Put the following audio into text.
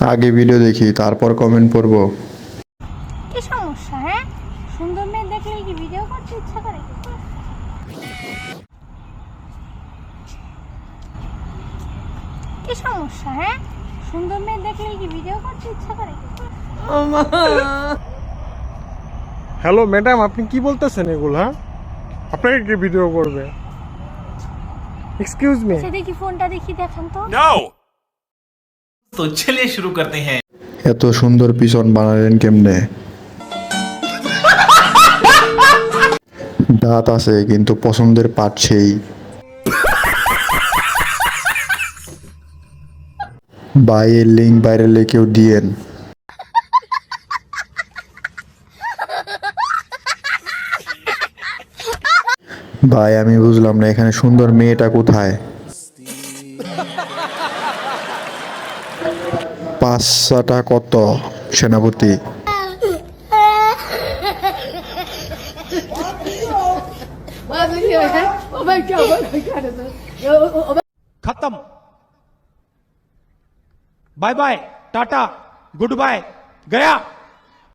আগে ভিডিও দেখি তারপর কমেন্ট পড়ব। কি সমস্যা? হ্যাঁ, সুন্দর মেয়ে দেখলে কি ভিডিও করতে ইচ্ছা করে? কি সমস্যা? হ্যাঁ, সুন্দর মেয়ে দেখলে কি ভিডিও করতে ইচ্ছা করে? হ্যালো ম্যাডাম, আপনি কি বলতেছেন এগুলো? হ্যাঁ, আপনাকে কি ভিডিও করবে? Excuse me. সে দেখি ফোনটা দেখি, দেখান তো। तो चलिए शुरू करते हैं। এত সুন্দর পিছন বানালেন কেমনে? দাঁত আছে কিন্তু পছন্দের পাট সেই। ভাইয়ের লিঙ্ক ভাইরালে কেউ দিয়েন। ভাই আমি বুঝলাম না এখানে সুন্দর মেয়েটা কোথায়? 5টা কত সেনাপতি? खत्म। Bye bye, tata, goodbye, गया।